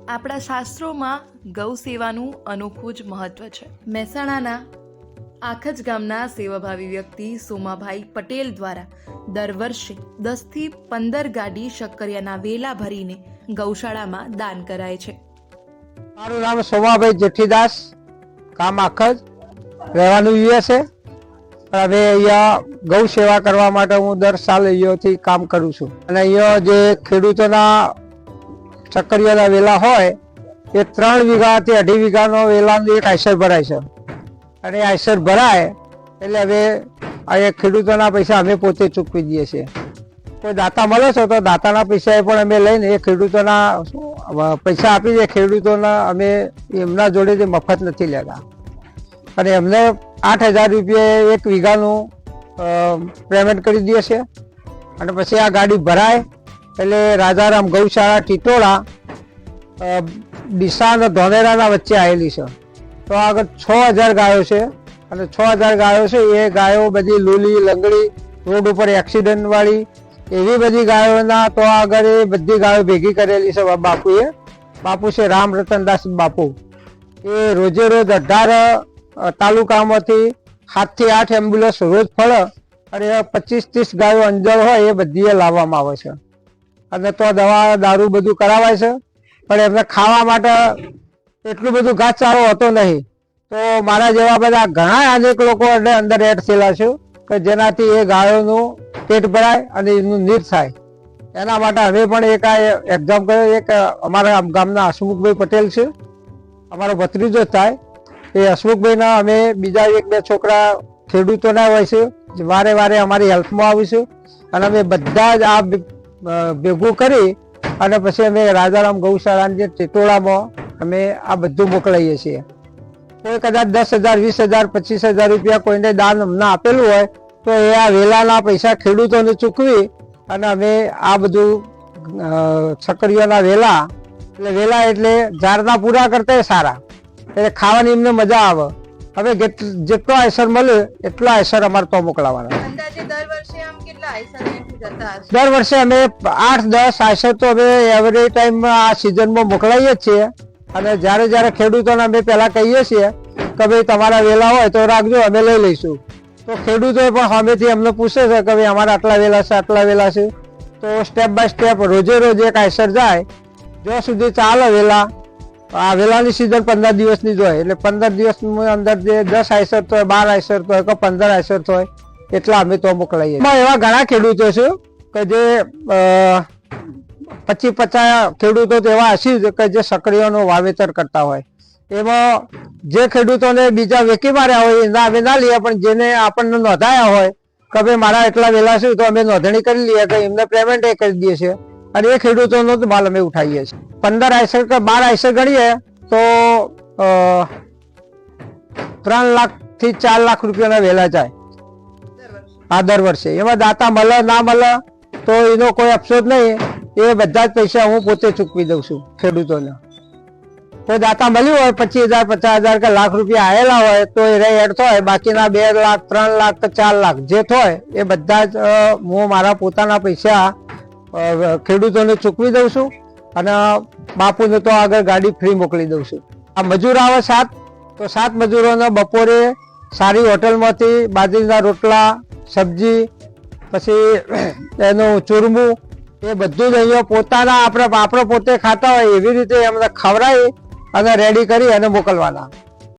આપણા શાસ્ત્રોમાં ગૌ સેવાનું અનોખું જ મહત્વ છે। મહેસાણાના આખજ ગામના સેવાભાવી વ્યક્તિ સોમાભાઈ પટેલ દ્વારા દર વર્ષે 10 થી 15 ગાડી શક્કરિયાના વેલા ભરીને ગૌશાળામાં દાન કરાય છે। મારું નામ સોમાભાઈ જેઠીદાસ, ગામ આખજ, રહેવાનું અહીંયા છે। હવે અહીંયા ગૌ સેવા કરવા માટે હું દર સાલ અહીંયાથી કામ કરું છું અને અહીંયા જે ખેડૂતોના શક્કરિયાના વેલા હોય એ 3 વીઘાથી 2.5 વીઘાનો વેલાનો એક આયસર ભરાય છે અને આયસર ભરાય એટલે હવે આ ખેડૂતોના પૈસા અમે પોતે ચૂકવી દઈએ છીએ। કોઈ દાતા મળે છે તો દાતાના પૈસા પણ અમે લઈને એ ખેડૂતોના પૈસા આપી દઈએ। ખેડૂતોના અમે એમના જોડેથી મફત નથી લેતા અને એમને 8,000 રૂપિયા 1 વીઘાનું પેમેન્ટ કરી દઈએ છીએ અને પછી આ ગાડી ભરાય એટલે રાજારામ ગૌશાળા ટીટોળા ડીસા અને ધોનેરાના વચ્ચે આવેલી છે। તો આગળ 6,000 ગાયો છે અને 6,000 ગાયો છે એ ગાયો બધી લૂલી લંગડી રોડ ઉપર એક્સિડન્ટ વાળી એવી બધી ગાયોના તો આગળ એ બધી ગાયો ભેગી કરેલી છે બાપુએ। બાપુ છે રામ રતનદાસ બાપુ। એ રોજે રોજ 18 તાલુકામાંથી 7 થી 8 એમ્બ્યુલન્સ રોજ ફળે અને 25-30 ગાયો અંજળ હોય એ બધી લાવવામાં આવે છે અને તો દવા દારૂ બધું કરાવાય છે પણ એમને ખાવા માટે એટલું બધું ઘાસચારો હોતો નહીં। તો મારા જેવા બધા ઘણા અનેક લોકો અંદર એડ થયેલા છે કે જેનાથી એ ગાયોનું પેટ ભરાય અને એનું નીર થાય। એના માટે હવે પણ એક આ એક્ઝામ કર્યો। એક અમારા ગામના હસમુખભાઈ પટેલ છે, અમારો ભત્રીજો થાય। એ હસમુખભાઈના અમે બીજા 1-2 છોકરા ખેડૂતોના હોય છે, વારે વારે અમારી હેલ્પમાં આવ્યું છે અને અમે બધા જ આ ભેગું કરી અને પછી અમે રાજારામ ગૌશાળાની જે ટીટોળામાં અમે આ બધું મોકલાઈએ છીએ। કોઈ કદાચ 10,000, 20,000, 25,000 રૂપિયા કોઈને દાન અમને આપેલું હોય તો એ આ વેલાના પૈસા ખેડૂતોને ચૂકવી અને અમે આ બધું શક્કરિયાના વેલા એટલે ઝાડના પૂરા કરતા સારા એટલે ખાવાની એમને મજા આવે। હવે જેટલો આયસર મળે એટલો આયસર અમારે તો મોકલાવાના। દર વર્ષે અમે 8-10 આયસર તો અમે એવરેજ ટાઈમમાં આ સિઝનમાં મોકલાઈએ જ છીએ અને જ્યારે જ્યારે ખેડૂતોને અમે પહેલા કહીએ છીએ કે ભાઈ તમારા વેલા હોય તો રાખજો, અમે લઈ લઈશું। તો ખેડૂતો પણ સામેથી અમને પૂછે છે કે ભાઈ અમારા આટલા વેલા છે, આટલા વેલા છે। તો સ્ટેપ બાય સ્ટેપ રોજે રોજ એક આયસર જાય જ્યાં સુધી ચાલે વેલા। આ વેલાની સિઝન 15 દિવસની જ હોય એટલે 15 દિવસની અંદર જે 10 આયસર તો હોય, 12 આયસર તો હોય કે 15 આયસર તો હોય એટલા અમે તો મોકલાઈએ। એવા ઘણા ખેડૂતો છે કે જે 25-50 ખેડૂતો તો એવા હશે કે જે શક્કરિયાનું વાવેતર કરતા હોય। એમાં જે ખેડૂતોને બીજા વેકી માર્યા હોય એના અમે ના લઈએ, પણ જેને આપણને નોંધાયા હોય કે ભાઈ મારા એટલા વેલા છે તો અમે નોંધણી કરી લઈએ કે એમને પેમેન્ટ એ કરી દઈએ છીએ અને એ ખેડૂતોનો જ માલ અમે ઉઠાવીએ છીએ। 15 આયસર કે 12 આયસર ગણીએ તો 3 લાખ થી 4 લાખ રૂપિયાના વેલા જાય આ દર વર્ષે। એમાં દાતા મળે ના મળે તો એનો કોઈ અફસોસ નહીં, એ બધા જ પૈસા હું પોતે ચૂકવી દઉં છું ખેડૂતોને। કોઈ દાતા મળ્યું હોય 25,000, 50,000 કે લાખ રૂપિયા આવેલા હોય તો એ એડ થાય, બાકીના 2 લાખ, 3 લાખ કે 4 લાખ જે થાય એ બધા જ હું મારા પોતાના પૈસા ખેડૂતોને ચૂકવી દઉં છું અને બાપુને તો આગળ ગાડી ફ્રી મોકલી દઉં છું। આ મજૂર આવે 7 તો 7 મજૂરોને બપોરે સારી હોટલમાંથી બાજરીના રોટલા, સબ્જી, પછી એનું ચૂરમું એ બધું જ અહીંયા પોતાના આપણે પોતે ખાતા હોય એવી રીતે એમને ખવડાવી અને રેડી કરી અને મોકલવાના।